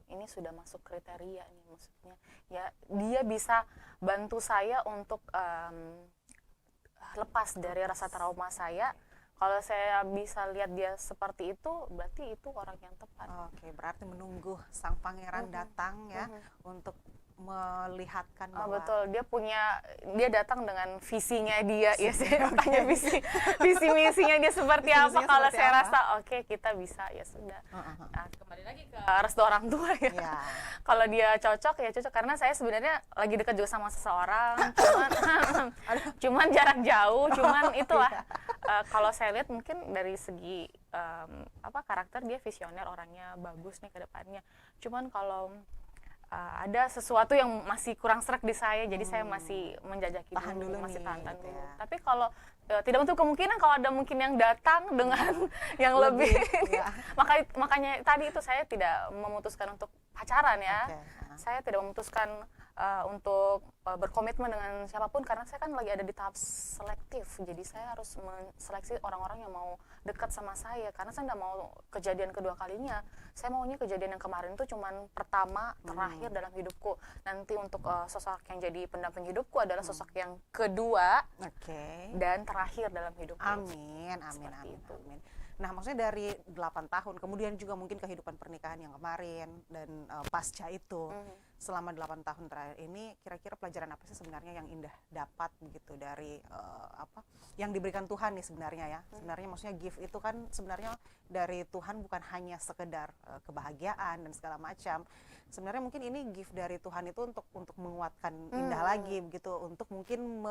ini sudah masuk kriteria nih, maksudnya ya dia bisa bantu saya untuk lepas dari rasa trauma saya. Kalau saya bisa lihat dia seperti itu, berarti itu orang yang tepat. Oke, berarti menunggu sang pangeran datang ya untuk melihatkan bahwa betul, dia datang dengan visinya dia. Ya saya tanya visi misinya dia seperti apa. Kalau saya rasa oke, kita bisa, ya sudah. Nah, kembali lagi ke restu orang tua ya. Kalau dia cocok ya cocok, karena saya sebenarnya lagi dekat juga sama seseorang, cuman jarak jauh, itulah. Kalau saya lihat mungkin dari segi karakter dia visioner, orangnya bagus nih ke depannya. Cuman kalau ada sesuatu yang masih kurang serak di saya, jadi saya masih menjajaki dulu, masih tahan gitu dulu. ya. Tapi kalau tidak untuk kemungkinan kalau ada mungkin yang datang dengan yang lebih makanya tadi itu saya tidak memutuskan untuk pacaran ya. Saya tidak memutuskan untuk berkomitmen dengan siapapun karena saya kan lagi ada di tahap selektif. Jadi saya harus menseleksi orang-orang yang mau dekat sama saya karena saya tidak mau kejadian kedua kalinya. Saya maunya kejadian yang kemarin itu cuman pertama, terakhir dalam hidupku. Nanti untuk sosok yang jadi pendamping hidupku adalah sosok yang kedua dan terakhir dalam hidupku. Amin. Nah, maksudnya dari 8 tahun, kemudian juga mungkin kehidupan pernikahan yang kemarin dan pasca itu, selama 8 tahun terakhir ini, kira-kira pelajaran apa sih sebenarnya yang Indah dapat begitu dari yang diberikan Tuhan nih sebenarnya ya. Sebenarnya maksudnya gift itu kan sebenarnya dari Tuhan bukan hanya sekedar kebahagiaan dan segala macam. Sebenarnya mungkin ini gift dari Tuhan itu untuk menguatkan Indah lagi begitu, untuk mungkin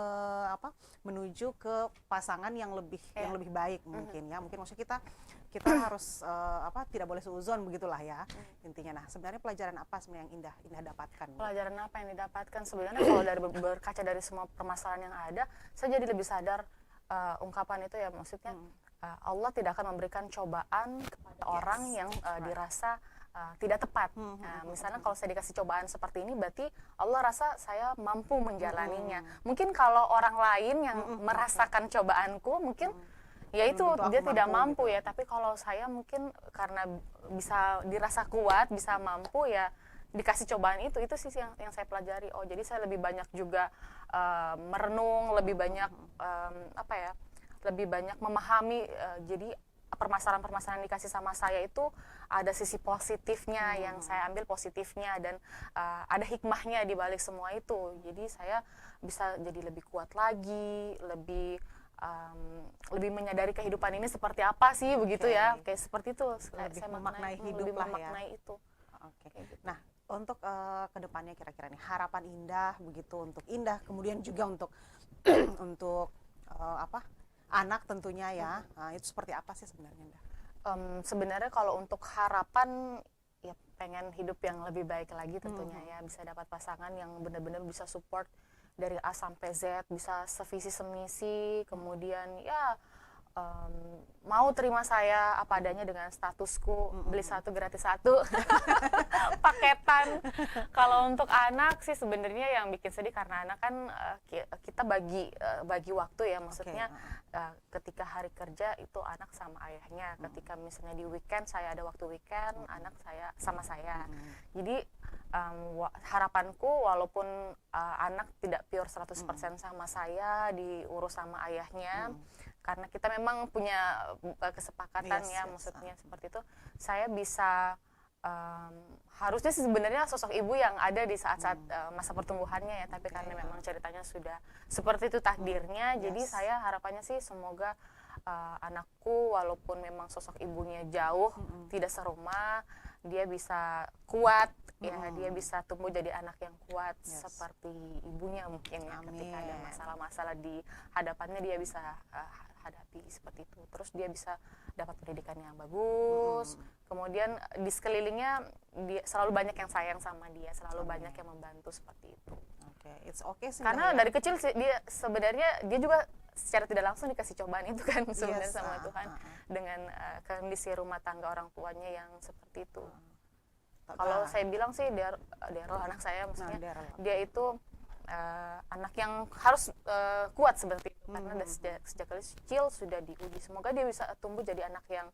menuju ke pasangan yang lebih baik mungkin ya. Mungkin maksudnya kita harus tidak boleh suuzon begitulah ya intinya. Nah, sebenarnya pelajaran apa sebenarnya yang Indah dapatkan? Pelajaran apa yang didapatkan sebenarnya kalau dari berkaca dari semua permasalahan yang ada, saya jadi lebih sadar ungkapan itu ya, maksudnya Allah tidak akan memberikan cobaan kepada orang yang dirasa tidak tepat. Nah, misalnya kalau saya dikasih cobaan seperti ini, berarti Allah rasa saya mampu menjalaninya. Mungkin kalau orang lain yang merasakan cobaanku, mungkin ya itu dia tidak mampu ya. Tapi kalau saya mungkin karena bisa dirasa kuat, bisa mampu ya dikasih cobaan itu sih yang saya pelajari. Oh, jadi saya lebih banyak juga merenung, lebih banyak lebih banyak memahami, jadi permasalahan-permasalahan yang dikasih sama saya itu ada sisi positifnya yang saya ambil positifnya, dan ada hikmahnya di balik semua itu. Jadi saya bisa jadi lebih kuat lagi, lebih menyadari kehidupan ini seperti apa sih, begitu ya, kayak seperti itu. Lebih Saya memaknai hidup lebih lah ya. memaknai itu. Oke. Nah, untuk kedepannya kira-kira nih harapan Indah begitu untuk Indah, kemudian juga untuk untuk anak tentunya ya. Nah, itu seperti apa sih sebenarnya Indah? Sebenarnya kalau untuk harapan ya pengen hidup yang lebih baik lagi tentunya ya, bisa dapat pasangan yang benar-benar bisa support dari A sampai Z, bisa sevisi semisi, kemudian ya mau terima saya apa adanya dengan statusku, beli satu gratis satu, paketan. Kalau untuk anak sih sebenarnya yang bikin sedih karena anak kan kita bagi waktu ya, maksudnya ketika hari kerja itu anak sama ayahnya, ketika misalnya di weekend saya ada waktu weekend, anak saya sama saya. Jadi harapanku walaupun anak tidak pure 100% sama saya, diurus sama ayahnya, karena kita memang punya kesepakatan maksudnya seperti itu, saya bisa harusnya sih sebenarnya sosok ibu yang ada di saat-saat masa pertumbuhannya ya, tapi karena memang ceritanya sudah seperti itu takdirnya, jadi saya harapannya sih semoga anakku walaupun memang sosok ibunya jauh, tidak serumah, dia bisa kuat ya, dia bisa tumbuh jadi anak yang kuat seperti ibunya mungkin ya, ketika ada masalah-masalah di hadapannya dia bisa hadapi seperti itu. Terus dia bisa dapat pendidikan yang bagus, kemudian di sekelilingnya dia selalu banyak yang sayang sama dia, selalu banyak yang membantu seperti itu. It's okay sih. Karena dari kecil sih dia sebenarnya dia juga secara tidak langsung dikasih cobaan itu kan sebenarnya sama Tuhan dengan kondisi rumah tangga orang tuanya yang seperti itu. Kalau saya bilang sih Daryl anak saya, maksudnya dia itu anak yang harus kuat seperti itu, karena sejak kecil sudah diuji. Semoga dia bisa tumbuh jadi anak yang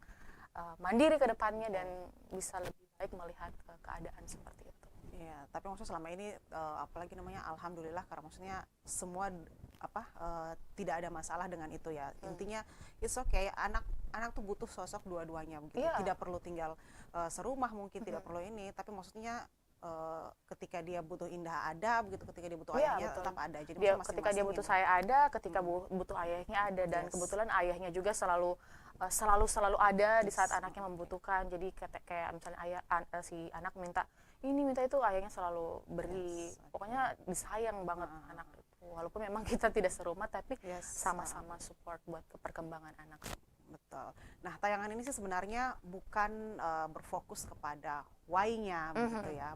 mandiri ke depannya dan bisa lebih baik melihat keadaan seperti itu. Iya, tapi maksudnya selama ini apalagi namanya alhamdulillah, karena maksudnya semua tidak ada masalah dengan itu ya. Intinya it's okay, anak tuh butuh sosok dua-duanya begitu. Tidak perlu tinggal serumah mungkin, tidak perlu ini, tapi maksudnya ketika dia butuh Indah ada begitu, ketika dia butuh ayahnya tetap ada. Jadi ketika dia butuh saya ada, ketika butuh ayahnya ada, dan kebetulan ayahnya juga selalu ada di saat anaknya membutuhkan. Jadi kayak misalnya si anak minta itu, ayahnya selalu beri. Pokoknya disayang banget anak itu. Walaupun memang kita tidak serumah, tapi sama-sama support buat perkembangan anak. Betul. Nah, tayangan ini sih sebenarnya bukan berfokus kepada why-nya begitu ya,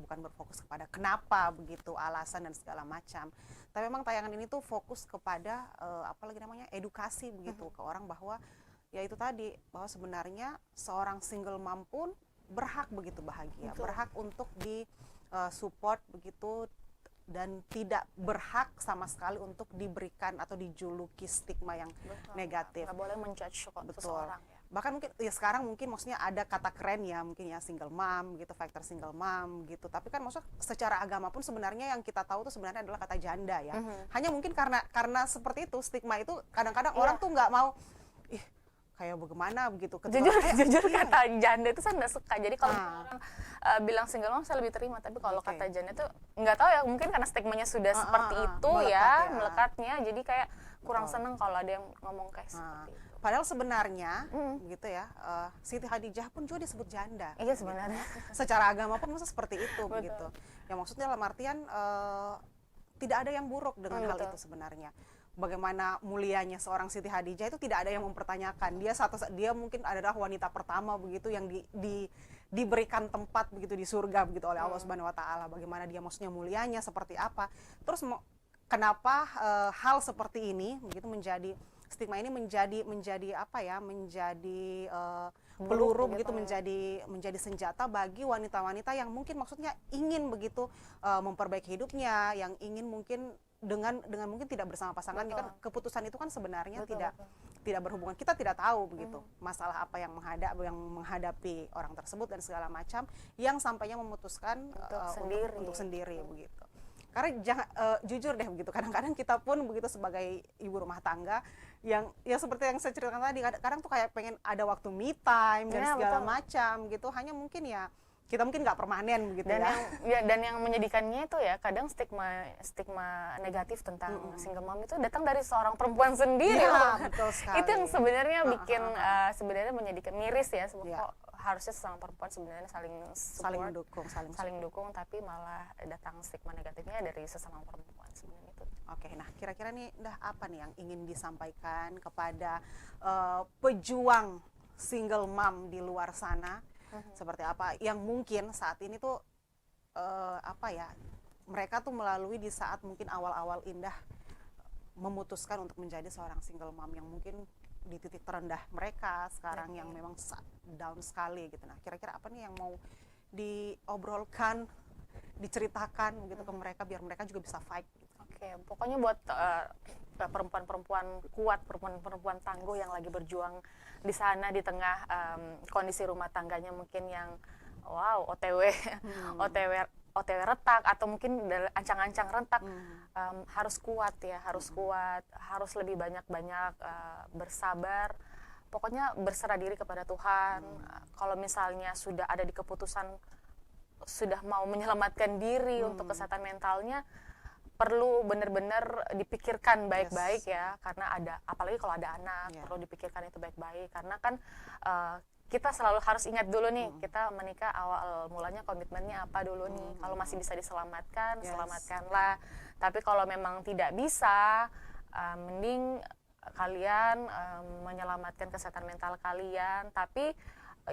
bukan berfokus kepada kenapa begitu, alasan dan segala macam. Tapi memang tayangan ini tuh fokus kepada edukasi begitu ke orang, bahwa ya itu tadi, bahwa sebenarnya seorang single mom pun berhak begitu bahagia, berhak untuk di support begitu, dan tidak berhak sama sekali untuk diberikan atau dijuluki stigma yang negatif. Nggak boleh menjudge seseorang ya. Bahkan mungkin ya sekarang mungkin maksudnya ada kata keren ya, mungkin ya single mom gitu, factor single mom gitu. Tapi kan maksudnya secara agama pun sebenarnya yang kita tahu tuh sebenarnya adalah kata janda ya. Hanya mungkin karena seperti itu, stigma itu kadang-kadang orang tuh nggak mau, kayak bagaimana begitu. Jujur kata janda itu saya nggak suka. Jadi kalau orang bilang single mom saya lebih terima, tapi kalau kata janda itu nggak tahu ya, mungkin karena stigmanya sudah seperti itu melekatnya, jadi kayak kurang seneng kalau ada yang ngomong kayak seperti itu. Padahal sebenarnya gitu ya, Siti Khadijah pun juga disebut janda. Iya sebenarnya. Secara agama pun maksudnya seperti itu begitu. Ya maksudnya dalam artian tidak ada yang buruk dengan hal itu sebenarnya. Bagaimana mulianya seorang Siti Khadijah itu tidak ada yang mempertanyakan. Dia mungkin adalah wanita pertama begitu yang diberikan tempat begitu di surga begitu oleh Allah Subhanahu wa taala. Bagaimana dia maksudnya mulianya seperti apa. Terus kenapa hal seperti ini begitu menjadi stigma ini menjadi peluru begitu, menjadi senjata bagi wanita-wanita yang mungkin maksudnya ingin begitu memperbaiki hidupnya, yang ingin mungkin dengan mungkin tidak bersama pasangan. Kan keputusan itu kan sebenarnya tidak berhubungan, kita tidak tahu begitu masalah apa yang menghadapi orang tersebut dan segala macam, yang sampainya memutuskan untuk sendiri begitu. Karena jujur deh begitu, kadang-kadang kita pun begitu sebagai ibu rumah tangga yang ya seperti yang saya ceritakan tadi, kadang tuh kayak pengen ada waktu me time dan Ya, segala betul. macam gitu, hanya mungkin ya kita mungkin nggak permanen begitu Dan ya. dan yang menyedihkannya itu ya kadang stigma negatif tentang single mom itu datang dari seorang perempuan sendiri Iya, loh. betul sekali. Itu yang sebenarnya bikin sebenarnya menyedihkan, miris ya. Iya. Kok harusnya sesama perempuan sebenarnya saling Saling support, mendukung, saling dukung, tapi malah datang stigma negatifnya dari sesama perempuan sebenarnya itu. Oke, nah kira-kira nih apa nih yang ingin disampaikan kepada pejuang single mom di luar sana, seperti apa yang mungkin saat ini tuh apa ya, mereka tuh melalui di saat mungkin awal-awal Indah memutuskan untuk menjadi seorang single mom yang mungkin di titik terendah mereka sekarang yang memang down sekali gitu. Nah, kira-kira apa nih yang mau diobrolkan, diceritakan gitu ke mereka biar mereka juga bisa fight gitu. Oke, pokoknya buat perempuan-perempuan kuat, perempuan-perempuan tangguh yang lagi berjuang di sana di tengah kondisi rumah tangganya mungkin yang wow OTW retak atau mungkin ancang-ancang retak, harus kuat ya, harus lebih banyak-banyak bersabar. Pokoknya berserah diri kepada Tuhan. Kalau misalnya sudah ada di keputusan sudah mau menyelamatkan diri untuk kesehatan mentalnya, perlu benar-benar dipikirkan baik-baik ya, karena apalagi kalau ada anak, perlu dipikirkan itu baik-baik, karena kan kita selalu harus ingat dulu nih, kita menikah awal mulanya komitmennya apa dulu nih. Kalau masih bisa diselamatkan, selamatkanlah. Tapi kalau memang tidak bisa, mending kalian menyelamatkan kesehatan mental kalian. Tapi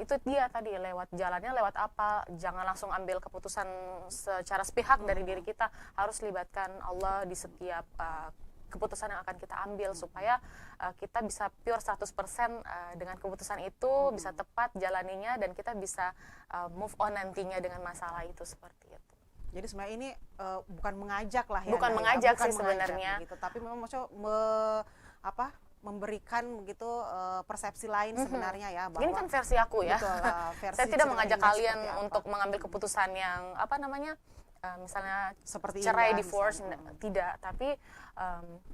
itu dia tadi, lewat jalannya lewat apa, jangan langsung ambil keputusan secara sepihak dari diri kita, harus libatkan Allah di setiap keputusan yang akan kita ambil supaya kita bisa pure 100% dengan keputusan itu, bisa tepat jalaninya dan kita bisa move on nantinya dengan masalah itu, seperti itu. Jadi sebenarnya ini bukan mengajak lah ya. Bukan mengajak sih sebenarnya. Gitu. Tapi memang maksudnya memberikan begitu persepsi lain sebenarnya ya, bahwa ini kan versi aku ya. Betul, versi saya tidak cerita mengajak Indah kalian seperti apa. untuk mengambil keputusan yang misalnya Seperti cerai, Indah divorce, misalnya. tidak, tapi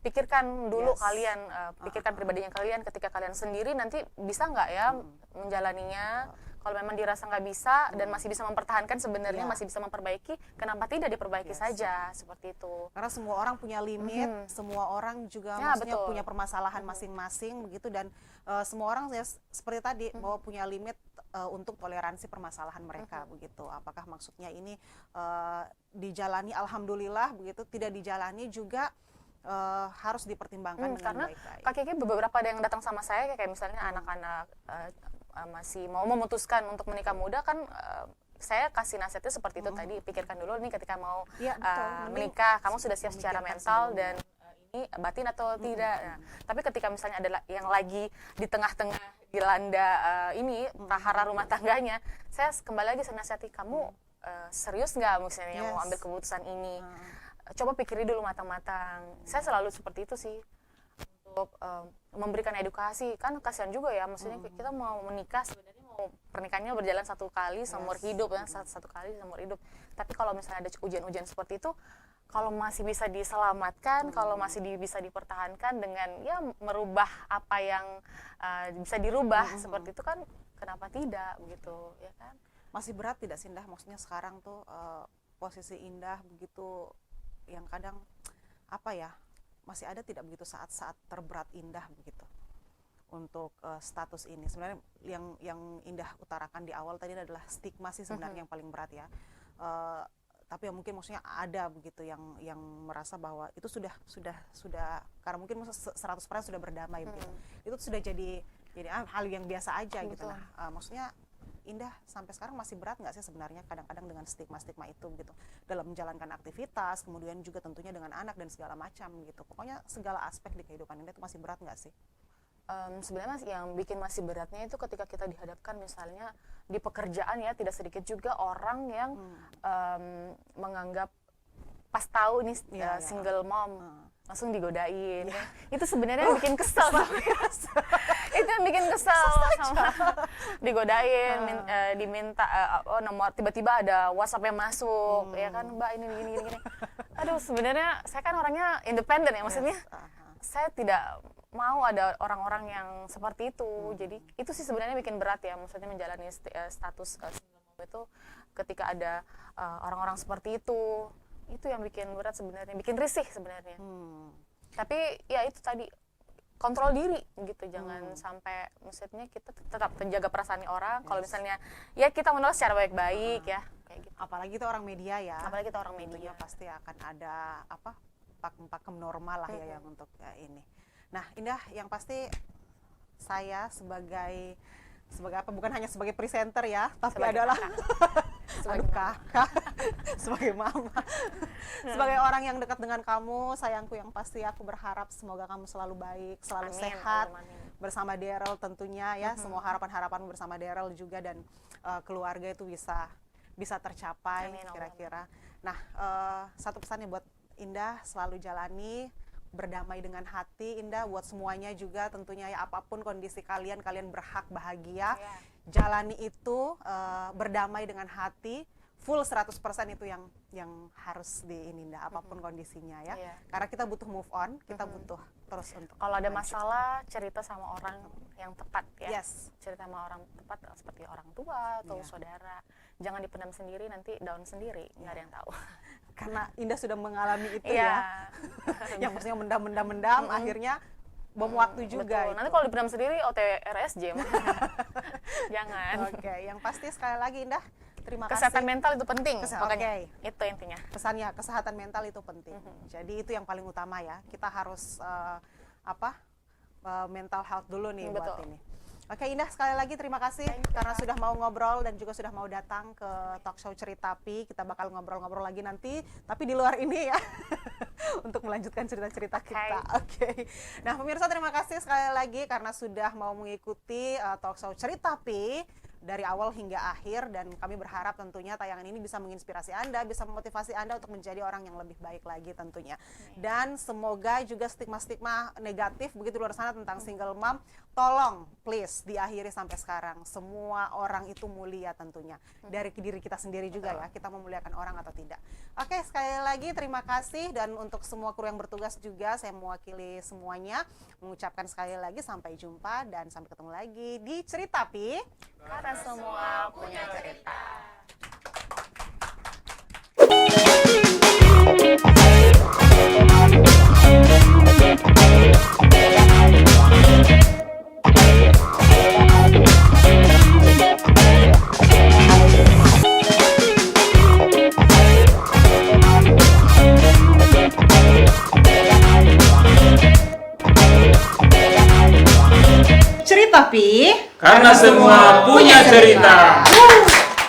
pikirkan dulu kalian, pikirkan pribadinya kalian ketika kalian sendiri nanti bisa nggak ya menjalaninya. Kalau memang dirasa nggak bisa dan masih bisa mempertahankan, sebenarnya masih bisa memperbaiki, kenapa tidak diperbaiki saja, seperti itu. Karena semua orang punya limit, semua orang juga Ya, maksudnya betul. punya permasalahan masing-masing begitu, dan semua orang ya seperti tadi bahwa punya limit untuk toleransi permasalahan mereka begitu. Apakah maksudnya ini dijalani alhamdulillah begitu, tidak dijalani juga harus dipertimbangkan dengan Karena baik-baik. Kak Kiki beberapa ada yang datang sama saya kayak misalnya anak-anak masih mau memutuskan untuk menikah muda kan, saya kasih nasihatnya seperti itu tadi, pikirkan dulu nih ketika mau Iya, betul. Mending menikah, kamu sudah siap secara memikirkan mental sebelumnya. dan ini batin atau tidak. Nah, tapi ketika misalnya ada yang lagi di tengah-tengah dilanda ini prahara rumah tangganya, saya kembali lagi nasihati, kamu serius nggak misalnya mau ambil keputusan ini? Coba pikirin dulu matang-matang. Saya selalu seperti itu sih, untuk memberikan edukasi. Kan kasihan juga ya, maksudnya kita mau menikah, sebenarnya mau pernikahannya berjalan satu kali seumur hidup ya, satu kali seumur hidup. Tapi kalau misalnya ada ujian-ujian seperti itu, kalau masih bisa diselamatkan, kalau masih bisa dipertahankan dengan ya merubah apa yang bisa dirubah seperti itu, kan kenapa tidak begitu ya kan? Masih berat tidak sih Indah? Maksudnya sekarang tuh posisi Indah begitu yang kadang apa ya, masih ada tidak begitu saat-saat terberat Indah begitu untuk status ini. Sebenarnya yang Indah utarakan di awal tadi adalah stigma sih sebenarnya yang paling berat ya. Tapi ya mungkin maksudnya ada begitu yang merasa bahwa itu sudah karena mungkin 100% sudah berdamai begitu. Itu sudah jadi hal yang biasa aja gitu. Nah, maksudnya Indah sampai sekarang masih berat nggak sih sebenarnya kadang-kadang dengan stigma-stigma itu gitu dalam menjalankan aktivitas, kemudian juga tentunya dengan anak dan segala macam gitu. Pokoknya segala aspek di kehidupan Indah itu masih berat nggak sih? Sebenarnya yang bikin masih beratnya itu ketika kita dihadapkan misalnya di pekerjaan ya, tidak sedikit juga orang yang menganggap pas tahu ini single mom langsung digodain. Itu sebenarnya yang bikin kesel. Itu yang bikin kesel sama digodain, diminta nomor, tiba-tiba ada WhatsApp yang masuk, ya kan Mbak ini gini. Aduh, sebenarnya saya kan orangnya independen ya, maksudnya saya tidak mau ada orang-orang yang seperti itu. Jadi itu sih sebenarnya bikin berat ya, maksudnya menjalani status single mom itu ketika ada orang-orang seperti itu yang bikin berat sebenarnya, bikin risih sebenarnya. Tapi ya itu tadi, kontrol diri gitu, jangan sampai maksudnya kita tetap menjaga perasaan orang. Kalau misalnya ya kita menolak secara baik-baik ya kayak gitu. Apalagi itu orang media ya. Apalagi kita orang Tentunya media. pasti akan ada apa pakem-pakem normal lah ya yang untuk ini. Nah, Indah, yang pasti saya sebagai apa, bukan hanya sebagai presenter ya, tapi Sebagai adalah Sebagai aduh kakak, sebagai mama, sebagai orang yang dekat dengan kamu, sayangku, yang pasti aku berharap semoga kamu selalu baik, selalu Amin, sehat amin. bersama Daryl tentunya ya. Semua harapan-harapan bersama Daryl juga, dan keluarga itu bisa tercapai. Amin, Allah. Kira-kira. Nah, satu pesannya buat Indah, selalu jalani berdamai dengan hati. Indah, buat semuanya juga tentunya ya, apapun kondisi kalian berhak bahagia. Iya. Jalani itu berdamai dengan hati, full 100% itu yang harus Indah, apapun kondisinya ya. Iya. Karena kita butuh move on, kita butuh terus untuk Kalau ada maju. masalah, cerita sama orang yang tepat ya. Yes. Cerita sama orang tepat seperti orang tua atau Iya. saudara. Jangan dipendam sendiri, nanti down sendiri, nggak ada yang tahu. Karena Indah sudah mengalami itu Iya. ya. Yang maksudnya mendam, akhirnya bom waktu juga. Betul. Nanti itu. kalau dipendam sendiri OTRSJ. Jangan. Oke, yang pasti sekali lagi Indah, terima Kesehatan kasih. mental itu penting. Makanya Oke. itu intinya. Pesannya, kesehatan mental itu penting. Jadi itu yang paling utama ya. Kita harus mental health dulu nih buat Betul. ini. Oke Indah, sekali lagi terima kasih karena sudah mau ngobrol dan juga sudah mau datang ke talk show Ceritapi. Kita bakal ngobrol-ngobrol lagi nanti, tapi di luar ini ya, untuk melanjutkan cerita-cerita kita. Oke. Nah pemirsa, terima kasih sekali lagi karena sudah mau mengikuti talk show Ceritapi dari awal hingga akhir, dan kami berharap tentunya tayangan ini bisa menginspirasi Anda, bisa memotivasi Anda untuk menjadi orang yang lebih baik lagi tentunya. Dan semoga juga stigma-stigma negatif begitu luar sana tentang single mom, tolong please diakhiri sampai sekarang. Semua orang itu mulia tentunya. Dari diri kita sendiri juga ya, kita memuliakan orang atau tidak. Oke, sekali lagi terima kasih, dan untuk semua kru yang bertugas juga, saya mewakili semuanya mengucapkan sekali lagi sampai jumpa dan sampai ketemu lagi di Ceritapi. Karena semua punya cerita. Ceritapi. Karena semua punya cerita.